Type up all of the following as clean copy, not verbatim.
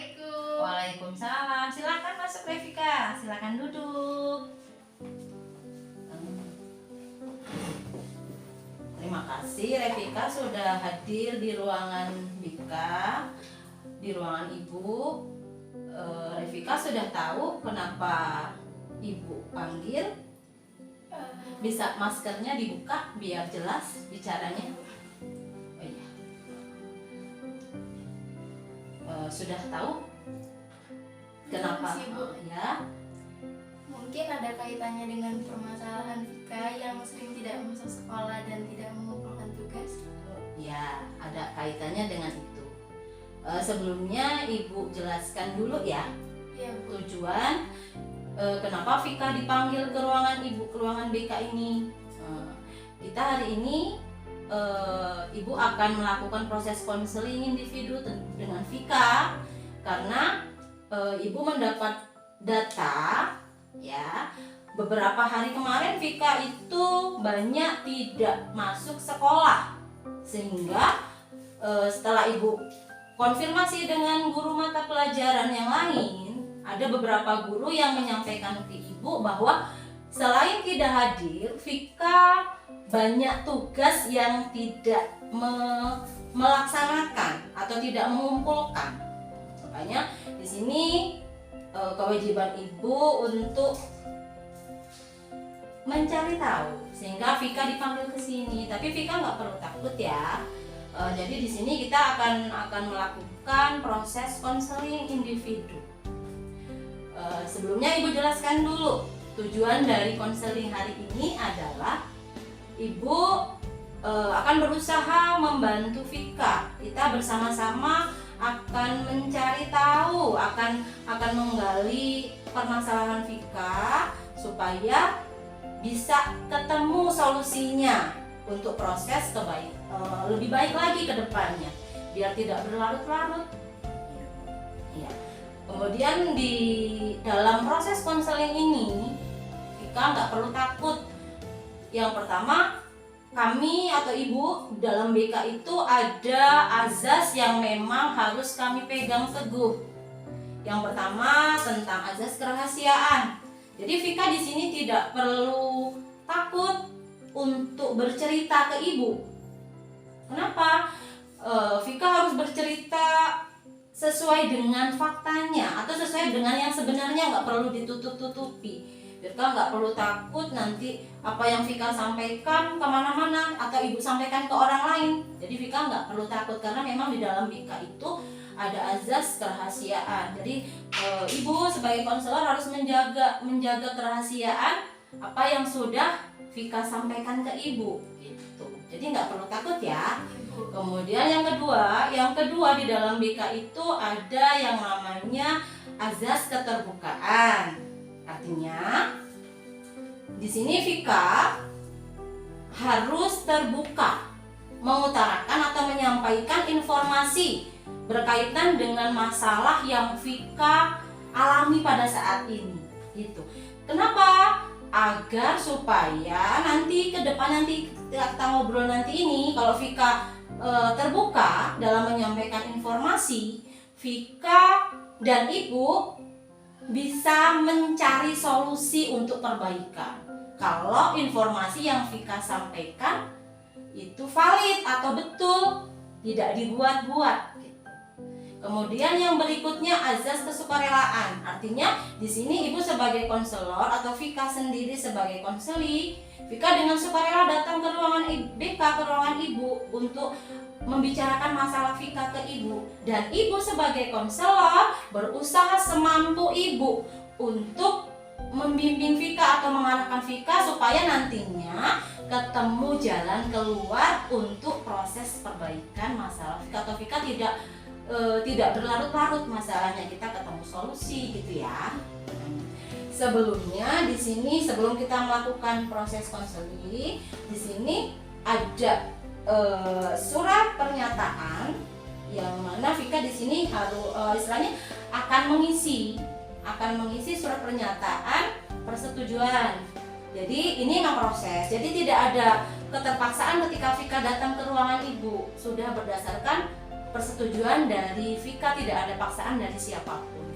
Assalamualaikum. Waalaikumsalam. Silakan masuk Revika. Silakan duduk. Terima kasih Revika sudah hadir di ruangan Bika, di ruangan Ibu. Revika sudah tahu kenapa Ibu panggil. Bisa maskernya dibuka biar jelas bicaranya. Oh iya. Sudah tahu kenapa? Sih, Bu. Ya. Mungkin ada kaitannya dengan permasalahan Vika yang sering tidak masuk sekolah dan tidak mengumpulkan tugas. Ya, ada kaitannya dengan itu. Sebelumnya Ibu jelaskan dulu ya Iya, Bu. tujuan kenapa Vika dipanggil ke ruangan Ibu, ke ruangan BK ini. Kita hari ini Ibu akan melakukan proses konseling individu dengan Vika karena Ibu mendapat data ya. Beberapa hari kemarin Vika itu banyak tidak masuk sekolah, sehingga setelah Ibu konfirmasi dengan guru mata pelajaran yang lain, ada beberapa guru yang menyampaikan ke Ibu bahwa selain tidak hadir, Vika banyak tugas yang tidak melaksanakan atau tidak mengumpulkan. Makanya di sini kewajiban Ibu untuk mencari tahu, sehingga Vika dipanggil ke sini. Tapi Vika nggak perlu takut ya. Jadi di sini kita akan melakukan proses konseling individu. Sebelumnya Ibu jelaskan dulu tujuan dari konseling hari ini adalah Ibu akan berusaha membantu Vika. Kita bersama-sama akan mencari tahu, akan menggali permasalahan Vika supaya bisa ketemu solusinya untuk proses lebih baik lagi ke depannya, biar tidak berlarut-larut. Ya. Kemudian di dalam proses konseling ini Vika nggak perlu takut. Yang pertama, kami atau Ibu dalam BK itu ada azas yang memang harus kami pegang teguh. Yang pertama tentang azas kerahasiaan. Jadi Vika di sini tidak perlu takut untuk bercerita ke Ibu. Kenapa? Vika harus bercerita sesuai dengan faktanya atau sesuai dengan yang sebenarnya, nggak perlu ditutup-tutupi. Vika nggak perlu takut nanti apa yang Vika sampaikan kemana-mana atau Ibu sampaikan ke orang lain. Jadi Vika nggak perlu takut karena memang di dalam BK itu ada azas kerahasiaan. Jadi Ibu sebagai konselor harus menjaga kerahasiaan apa yang sudah Vika sampaikan ke Ibu gitu. Jadi nggak perlu takut ya. Kemudian yang kedua di dalam BK itu ada yang namanya azas keterbukaan. Artinya di sini Vika harus terbuka mengutarakan atau menyampaikan informasi berkaitan dengan masalah yang Vika alami pada saat ini gitu. Kenapa? Agar supaya nanti ke depan kita ngobrol nanti ini, kalau Vika terbuka dalam menyampaikan informasi, Vika dan Ibu bisa mencari solusi untuk perbaikan. Kalau informasi yang Vika sampaikan itu valid atau betul, tidak dibuat-buat. Kemudian yang berikutnya azas kesukarelaan. Artinya di sini Ibu sebagai konselor atau Vika sendiri sebagai konseli, Vika dengan sukarela datang ke ruangan BK, ke ruangan Ibu untuk membicarakan masalah Vika ke Ibu. Dan Ibu sebagai konselor berusaha semampu Ibu untuk membimbing Vika atau mengarahkan Vika supaya nantinya ketemu jalan keluar untuk proses perbaikan masalah Vika, atau Vika tidak berlarut-larut masalahnya, kita ketemu solusi gitu ya. Sebelumnya di sini sebelum kita melakukan proses konseling, di sini ada surat pernyataan yang mana Vika di sini harus istilahnya akan mengisi surat pernyataan persetujuan. Jadi ini memang proses. Jadi tidak ada keterpaksaan ketika Vika datang ke ruangan Ibu. Sudah berdasarkan persetujuan dari Vika, tidak ada paksaan dari siapapun.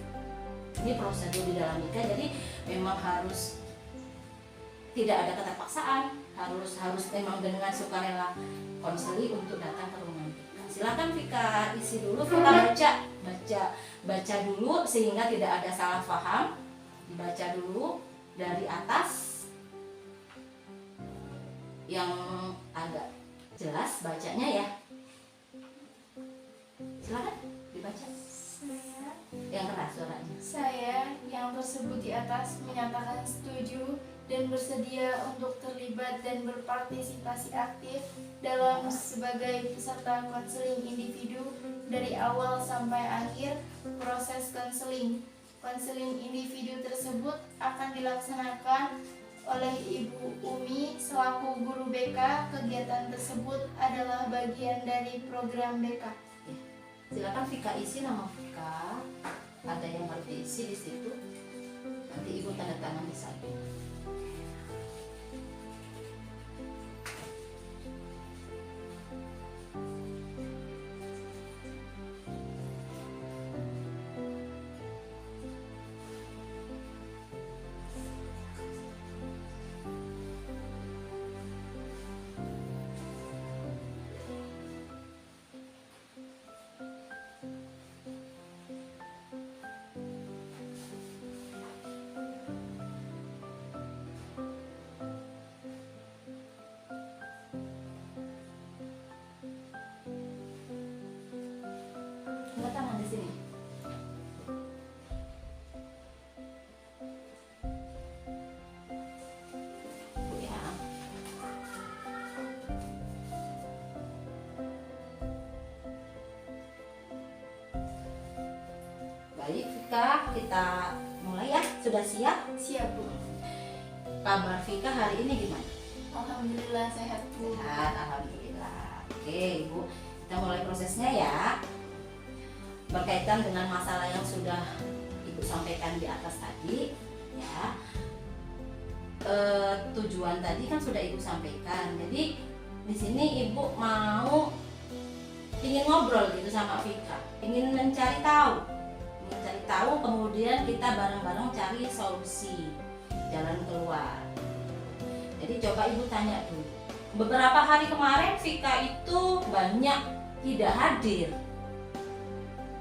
Ini prosedur di dalam nikah, jadi memang harus tidak ada keterpaksaan, harus memang dengan sukarela konseli untuk datang ke rumah Vika. Silakan Vika isi dulu, Vika baca dulu sehingga tidak ada salah paham. Dibaca dulu dari atas yang agak jelas bacanya ya. Silakan dibaca. Yang keras suaranya. Saya yang tersebut di atas menyatakan setuju dan bersedia untuk terlibat dan berpartisipasi aktif dalam sebagai peserta konseling individu dari awal sampai akhir proses konseling. Konseling individu tersebut akan dilaksanakan oleh Ibu Umi selaku guru BK. Kegiatan tersebut adalah bagian dari program BK. Silakan Vika isi nama Vika. Ada yang harus diisi di situ. Nanti Ibu tanda tangan di samping. Tanda tangan di sini. Bu ya. Baik Vika, kita mulai ya. Sudah siap? Siap, Bu. Kabar Vika hari ini gimana? Alhamdulillah sehat, Bu. Sehat, alhamdulillah. Oke, Ibu, kita mulai prosesnya ya. Berkaitan dengan masalah yang sudah Ibu sampaikan di atas tadi, ya. Tujuan tadi kan sudah Ibu sampaikan. Jadi di sini Ibu mau ingin ngobrol gitu sama Vika, ingin mencari tahu, kemudian kita bareng-bareng cari solusi, jalan keluar. Jadi coba Ibu tanya dulu. Beberapa hari kemarin Vika itu banyak tidak hadir.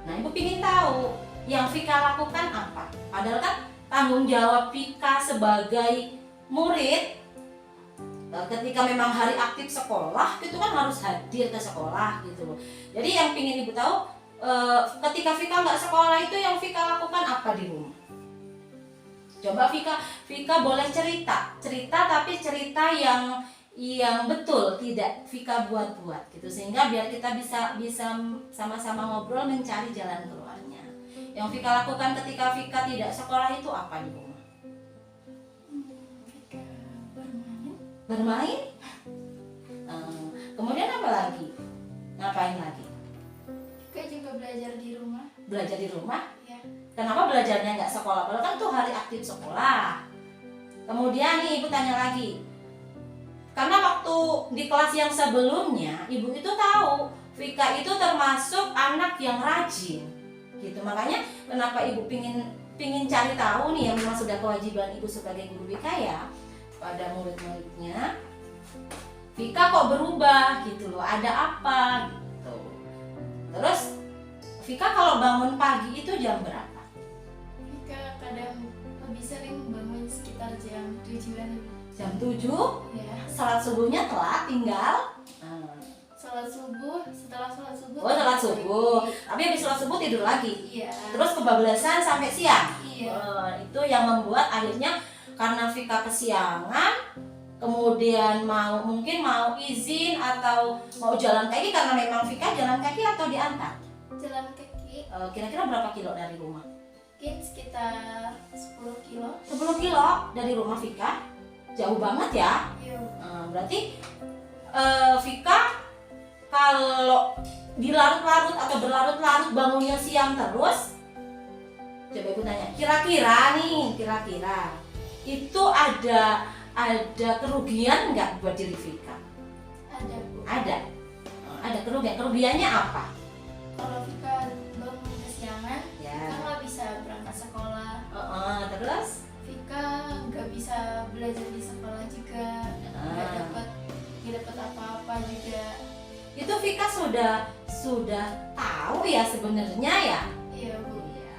Nah, Ibu ingin tahu yang Vika lakukan apa? Padahal kan tanggung jawab Vika sebagai murid ketika memang hari aktif sekolah itu kan harus hadir ke sekolah gitu loh. Jadi yang ingin Ibu tahu ketika Vika nggak sekolah itu yang Vika lakukan apa di rumah? Coba Vika boleh cerita tapi cerita yang betul, tidak Vika buat-buat gitu, sehingga biar kita bisa sama-sama ngobrol mencari jalan keluarnya. Yang Vika lakukan ketika Vika tidak sekolah itu apa di rumah? Vika bermain. Bermain? Kemudian apa lagi? Ngapain lagi? Vika juga belajar di rumah. Belajar di rumah? Ya. Kenapa belajarnya nggak sekolah? Padahal kan tuh hari aktif sekolah. Kemudian nih Ibu tanya lagi, karena waktu di kelas yang sebelumnya Ibu itu tahu Vika itu termasuk anak yang rajin gitu. Makanya kenapa Ibu pingin cari tahu nih, yang memang sudah kewajiban Ibu sebagai guru BK ya, pada murid-muridnya, Vika kok berubah gitu loh, ada apa gitu. Terus Vika kalau bangun pagi itu jam berapa? Vika kadang lebih sering bangun sekitar jam 7-an. Jam 7? Ya. Salat subuhnya telat tinggal? Salat subuh, setelah salat subuh. Oh, salat subuh. Tapi habis salat subuh tidur lagi? Iya. Terus kebablasan sampai siang? Iya. Itu yang membuat akhirnya karena Vika kesiangan, kemudian mungkin mau izin atau mau jalan kaki, karena memang Vika jalan kaki atau diantar? Jalan kaki. Kira-kira berapa kilo dari rumah? Mungkin sekitar 10 kilo. 10 kilo dari rumah Vika? Jauh banget ya? Iya. Berarti Vika kalau dilarut-larut atau berlarut-larut bangunnya siang terus, coba Ibu tanya, kira-kira itu ada kerugian nggak buat diri Vika? Ada, Bu. Ada kerugiannya apa? itu Vika sudah tahu ya sebenarnya ya. Iya Bu. Iya.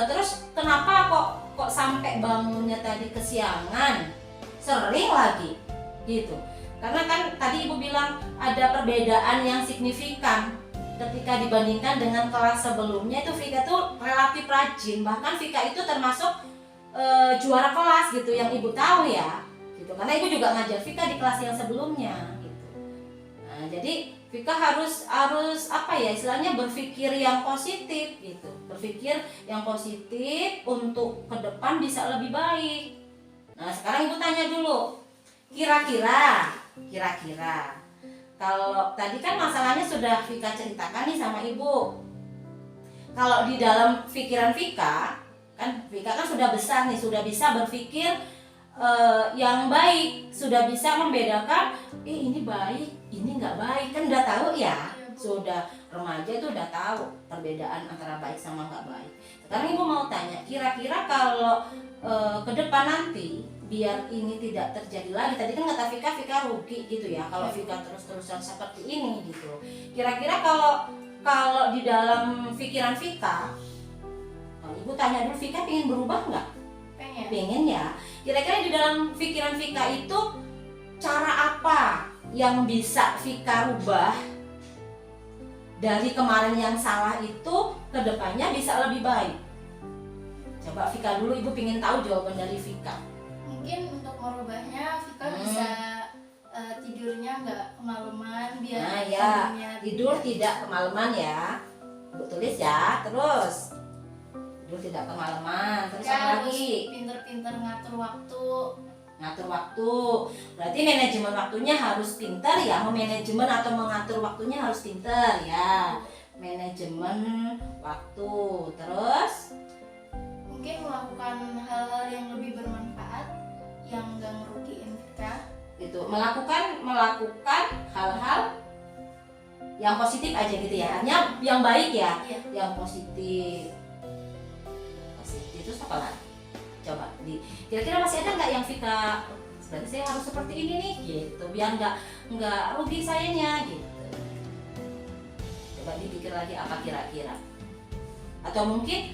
Terus kenapa kok sampai bangunnya tadi kesiangan? Sering lagi gitu. Karena kan tadi Ibu bilang ada perbedaan yang signifikan ketika dibandingkan dengan kelas sebelumnya. Itu Vika tuh relatif rajin, bahkan Vika itu termasuk juara kelas gitu yang Ibu tahu ya gitu. Karena Ibu juga ngajar Vika di kelas yang sebelumnya gitu. Nah, jadi Vika harus apa ya istilahnya, berpikir yang positif gitu. Berpikir yang positif untuk ke depan bisa lebih baik. Nah, sekarang Ibu tanya dulu. Kira-kira kalau tadi kan masalahnya sudah Vika ceritakan nih sama Ibu. Kalau di dalam pikiran Vika kan sudah besar nih, sudah bisa berpikir yang baik, sudah bisa membedakan ini baik, ini nggak baik, kan udah tahu ya. Sudah remaja itu udah tahu perbedaan antara baik sama nggak baik. Sekarang Ibu mau tanya, kira-kira kalau ke depan nanti biar ini tidak terjadi lagi, tadi kan kata Vika rugi gitu ya kalau Vika terus-terusan seperti ini gitu. Kira-kira kalau di dalam pikiran Vika, Ibu tanya dulu, Vika pengen berubah nggak? Pengen ya. Kira-kira di dalam pikiran Vika itu cara apa yang bisa Vika rubah dari kemarin yang salah itu ke depannya bisa lebih baik? Coba Vika dulu, Ibu pengen tahu jawaban dari Vika. Mungkin untuk merubahnya Vika bisa tidurnya nggak kemalaman biar Nah ya, tidurnya tidur tidak kemalaman ya. Ibu tulis ya, terus tidur tidak kemalaman. Terus Vika apa harus lagi? pinter-pinter ngatur waktu. Ngatur waktu. Berarti manajemen waktunya harus pintar ya. Memanajemen atau mengatur waktunya harus pintar ya. Manajemen waktu. Terus Mungkin melakukan hal-hal yang lebih bermanfaat yang nggak ngerugiin Vika. itu melakukan hal-hal yang positif aja gitu ya. Hanya yang baik ya. Iya. Yang positif. Terus apa lagi? Coba kira-kira masih ada nggak yang Vika, berarti saya harus seperti ini nih gitu, biar nggak rugi sayanya gitu. Coba dipikir lagi apa kira-kira. Atau mungkin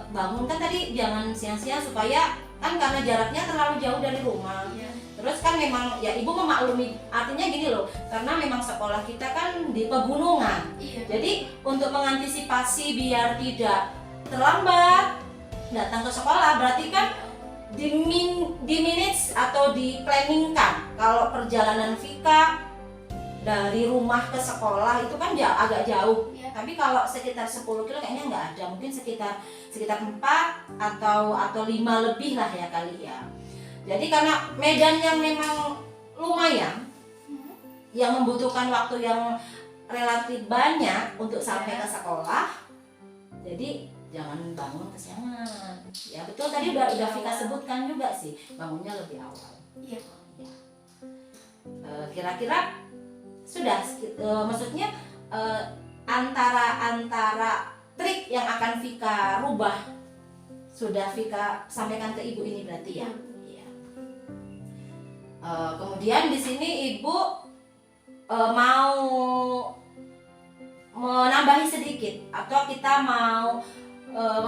bangun kan tadi jangan siang-siang supaya kan karena jaraknya terlalu jauh dari rumah. Iya. Terus kan memang ya Ibu memaklumi, artinya gini loh, karena memang sekolah kita kan di pegunungan. Iya. Jadi untuk mengantisipasi biar tidak terlambat datang ke sekolah, berarti kan di minutes atau di planningkan kalau perjalanan Vika dari rumah ke sekolah itu kan agak jauh. Iya. Tapi kalau sekitar 10 kilo kayaknya nggak ada, mungkin sekitar 4 atau 5 lebih lah ya kali ya. Jadi karena medan yang memang lumayan, yang membutuhkan waktu yang relatif banyak untuk sampai ke sekolah, jadi jangan bangun kesiangan. Ya betul, tadi udah Vika sebutkan juga sih, bangunnya lebih awal. Iya. Ya. Kira-kira sudah, maksudnya antara trik yang akan Vika rubah sudah Vika sampaikan ke Ibu ini berarti ya. Iya. Kemudian di sini Ibu mau menambahi sedikit atau kita mau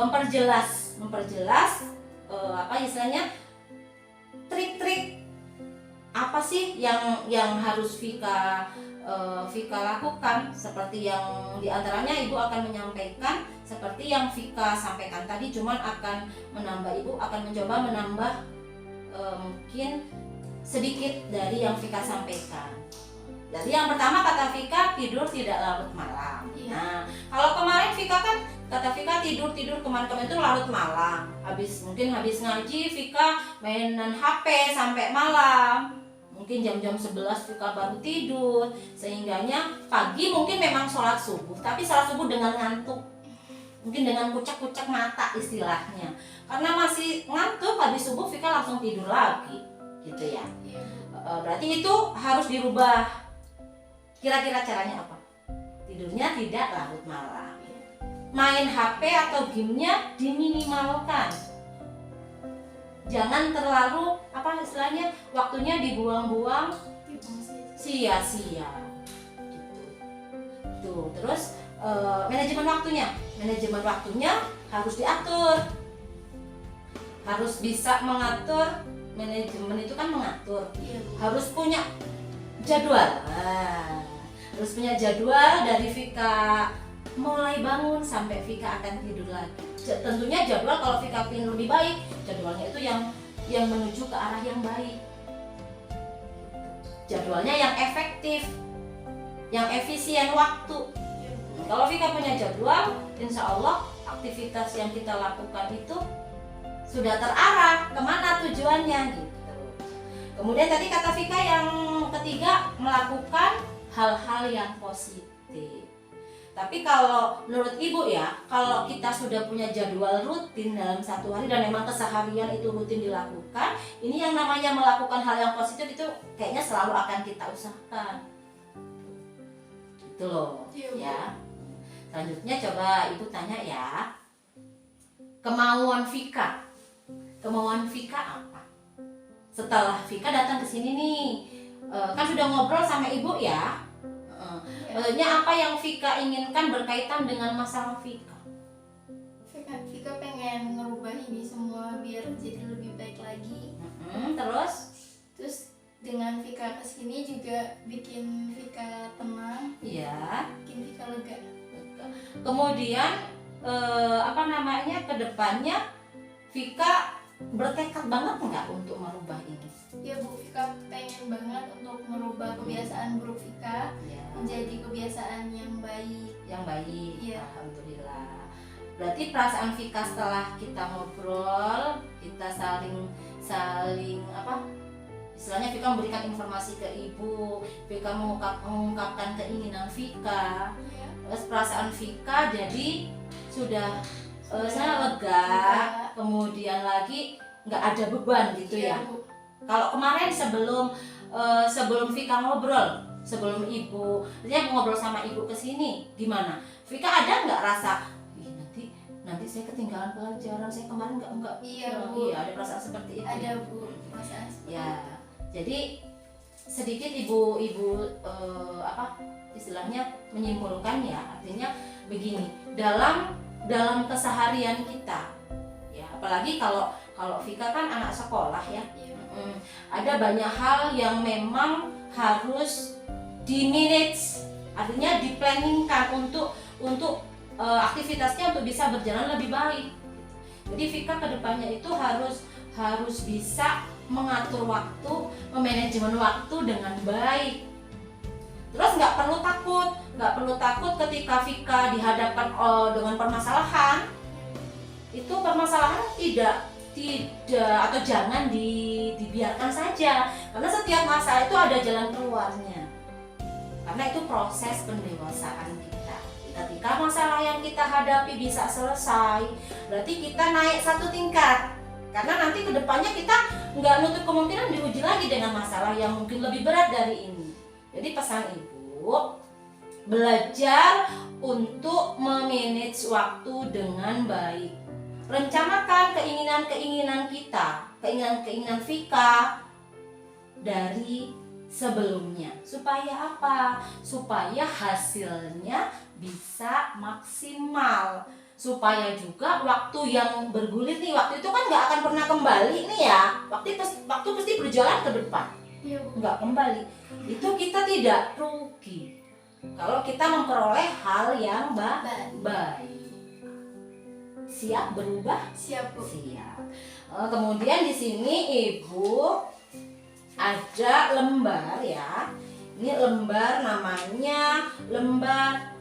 memperjelas apa istilahnya, trik-trik apa sih yang harus Vika lakukan, seperti yang diantaranya Ibu akan menyampaikan seperti yang Vika sampaikan tadi, cuman akan menambah, Ibu akan mencoba menambah mungkin sedikit dari yang Vika sampaikan. Jadi yang pertama kata Vika, tidur tidak larut malam. Iya. Nah, kalau kemarin Vika kan kata Vika tidur kemarin itu larut malam. Habis ngaji Vika mainan HP sampai malam. Mungkin jam-jam 11 Vika baru tidur. Sehingganya pagi mungkin memang sholat subuh, tapi sholat subuh dengan ngantuk. Mungkin dengan kucek-kucek mata istilahnya. Karena masih ngantuk, habis subuh Vika langsung tidur lagi. Gitu ya. Iya. Berarti itu harus dirubah. Kira-kira caranya apa? Tidurnya tidak larut malam. Main HP atau gamenya diminimalkan. Jangan terlalu istilahnya waktunya dibuang-buang sia-sia. Gitu. gitu. Terus manajemen waktunya harus diatur, harus bisa mengatur. Manajemen itu kan mengatur, Iya, Bu. harus punya jadwal. Harus punya jadwal dari Vika mulai bangun sampai Vika akan tidur lagi. Tentunya jadwal, kalau Vika ingin lebih baik, jadwalnya itu yang menuju ke arah yang baik. Jadwalnya yang efektif, yang efisien waktu. Iya, Bu. Kalau Vika punya jadwal, insya Allah aktivitas yang kita lakukan itu sudah terarah kemana tujuannya gitu. Kemudian tadi kata Vika yang ketiga, melakukan hal-hal yang positif. Tapi kalau menurut Ibu ya, kalau kita sudah punya jadwal rutin dalam satu hari dan memang keseharian itu rutin dilakukan, ini yang namanya melakukan hal yang positif itu kayaknya selalu akan kita usahakan. Itu loh, Iya, Bu. ya. Selanjutnya coba Ibu tanya ya. Kemauan Vika apa? Setelah Vika datang ke sini nih, kan sudah ngobrol sama Ibu ya. Maksudnya apa yang Vika inginkan berkaitan dengan masalah Vika? Vika pengen ngerubah ini semua biar jadi lebih baik lagi. Terus Dengan Vika kesini juga bikin Vika tenang, ya. bikin Vika lega. Kemudian kedepannya Vika bertekad banget nggak untuk merubah ini? Ya, Bu, Vika pengen banget untuk merubah kebiasaan buruk Vika Ya, menjadi kebiasaan yang baik. yang baik. Iya. Alhamdulillah. Berarti perasaan Vika setelah kita ngobrol, kita saling istilahnya Vika memberikan informasi ke Ibu, Vika mengungkapkan keinginan Vika. Ya. Terus perasaan Vika jadi sudah saya lega, Lega. kemudian lagi nggak ada beban gitu ya. Iya, Bu. Kalau kemarin sebelum Vika ngobrol, sebelum Ibu, artinya ngobrol sama Ibu kesini, gimana? Vika ada nggak rasa, "Ih, nanti saya ketinggalan pelajaran, saya kemarin nggak." Iya, Bu. Iya, ada perasaan seperti itu. Ada, Bu, perasaan seperti Ya, itu. jadi sedikit ibu istilahnya menyimpulkan ya, artinya begini, dalam keseharian kita ya, apalagi kalau Vika kan anak sekolah ya, Iya. ada banyak hal yang memang harus di-manage, artinya di-planningkan untuk aktivitasnya untuk bisa berjalan lebih baik. Jadi Vika kedepannya itu harus bisa mengatur waktu, memanajemen waktu dengan baik. Terus nggak perlu takut ketika Vika dihadapkan dengan permasalahan. Itu permasalahan tidak atau jangan dibiarkan saja, karena setiap masalah itu ada jalan keluarnya. Karena itu proses pendewasaan kita. Ketika masalah yang kita hadapi bisa selesai, berarti kita naik satu tingkat. Karena nanti kedepannya kita nggak nutup kemungkinan diuji lagi dengan masalah yang mungkin lebih berat dari ini. Jadi pesan Ibu, belajar untuk memanage waktu dengan baik. Rencanakan keinginan-keinginan kita, keinginan-keinginan Vika dari sebelumnya. Supaya apa? Supaya hasilnya bisa maksimal. Supaya juga waktu yang bergulir nih, waktu itu kan nggak akan pernah kembali nih ya. Waktu pasti berjalan ke depan, Iya, Bu. nggak kembali. Itu kita tidak rugi kalau kita memperoleh hal yang baik. Siap berubah? Siap, Bu. Siap. Kemudian di sini Ibu ada lembar ya. Ini lembar namanya lembar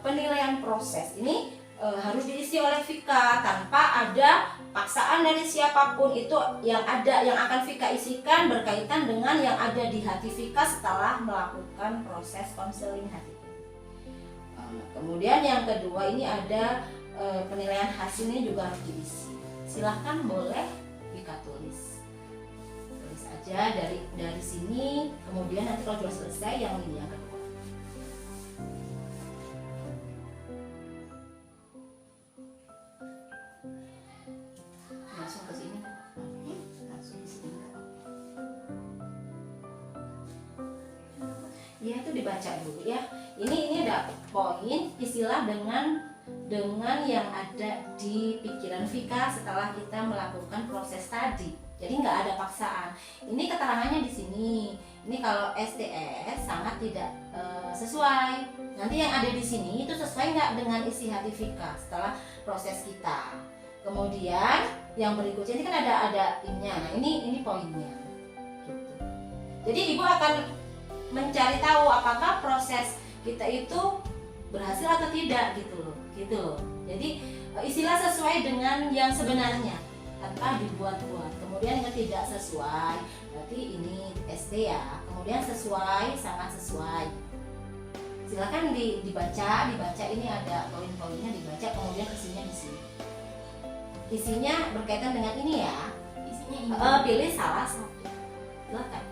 penilaian proses. Ini harus diisi oleh Vika tanpa ada paksaan dari siapapun. Itu yang akan Vika isikan berkaitan dengan yang ada di hati Vika setelah melakukan proses konseling hati. Kemudian yang kedua ini ada penilaian hasilnya juga harus diisi. Silahkan boleh Vika tulis aja dari sini. Kemudian nanti kalau sudah selesai yang ini yang kedua. Langsung ke sini. Langsung ke sini. Ya, itu dibaca dulu ya. ini ada poin istilah dengan yang ada di pikiran Vika setelah kita melakukan proses tadi. Jadi nggak ada paksaan. Ini keterangannya di sini. Ini kalau STS sangat tidak sesuai. Nanti yang ada di sini itu sesuai nggak dengan isi hati Vika setelah proses kita. Kemudian yang berikutnya ini kan ada ini-nya. Nah ini poinnya. Gitu. Jadi ibu akan mencari tahu apakah proses kita itu berhasil atau tidak gitu loh. Jadi istilah sesuai dengan yang sebenarnya tanpa dibuat-buat. Kemudian yang tidak sesuai berarti ini ST ya. Kemudian sesuai, sangat sesuai. Silakan dibaca ini ada poin-poinnya, dibaca kemudian isinya di sini. Isinya berkaitan dengan ini ya. Isinya ini. Pilih salah satu. Silakan.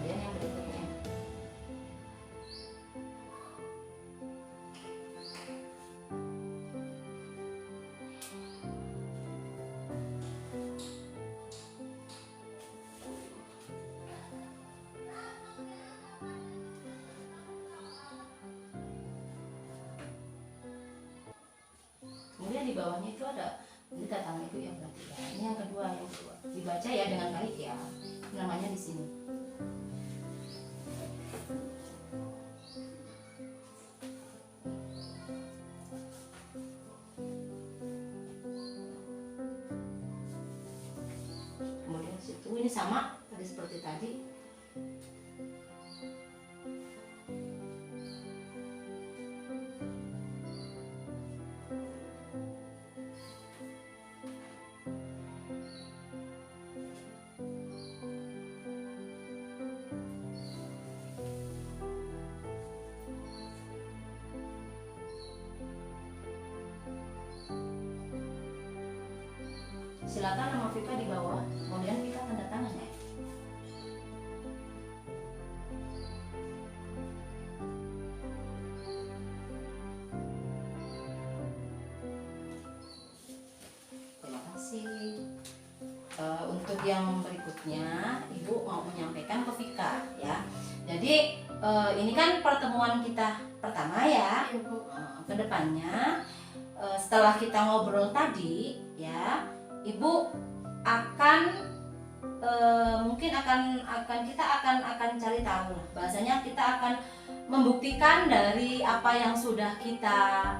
Kemudian yang berikutnya. Kemudian di bawahnya itu ada tangan itu yang berarti ya. Ini yang kedua. Dibaca ya dengan baik ya. Namanya di sini. Kemudian di situ ini sama tadi seperti tadi. Silakan nama Vika di bawah, kemudian Vika tanda tangan ya. Terima kasih. Untuk yang berikutnya, Ibu mau menyampaikan ke Vika ya. Jadi ini kan pertemuan kita pertama ya. Iya, Bu. Kedepannya setelah kita ngobrol tadi ya. Ibu akan mungkin kita akan cari tahu lah. Bahasanya kita akan membuktikan dari apa yang sudah kita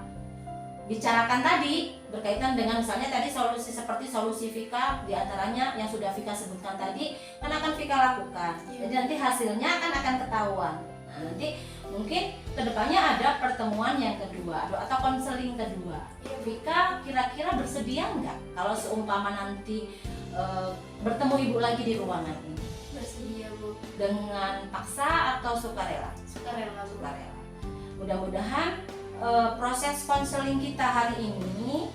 bicarakan tadi berkaitan dengan misalnya tadi seperti solusi Vika diantaranya yang sudah Vika sebutkan tadi kan akan Vika lakukan. Jadi nanti hasilnya akan ketahuan. Nah, nanti mungkin kedepannya ada pertemuan yang kedua atau konseling kedua. Vika kira-kira bersedia nggak kalau seumpama nanti bertemu Ibu lagi di ruangan ini? Bersedia, Bu. Dengan paksa atau sukarela? Sukarela, Bu. Sukarela. Mudah-mudahan proses konseling kita hari ini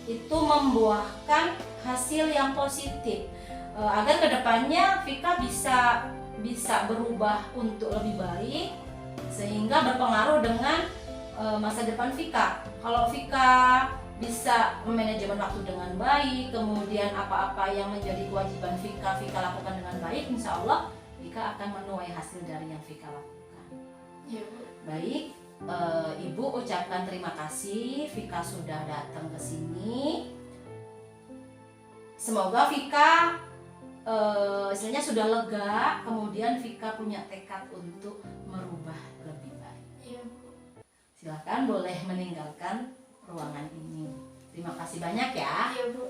itu membuahkan hasil yang positif agar kedepannya Vika bisa berubah untuk lebih baik sehingga berpengaruh dengan masa depan Vika. Kalau Vika bisa manajemen waktu dengan baik, kemudian apa-apa yang menjadi kewajiban Vika lakukan dengan baik, insya Allah Vika akan menuai hasil dari yang Vika lakukan. Ya, Bu. Baik, Ibu ucapkan terima kasih Vika sudah datang ke sini. Semoga Vika istilahnya sudah lega, kemudian Vika punya tekad untuk merubah lebih baik. Iya, Bu. Silakan boleh meninggalkan ruangan ini. Terima kasih banyak ya. Iya, Bu.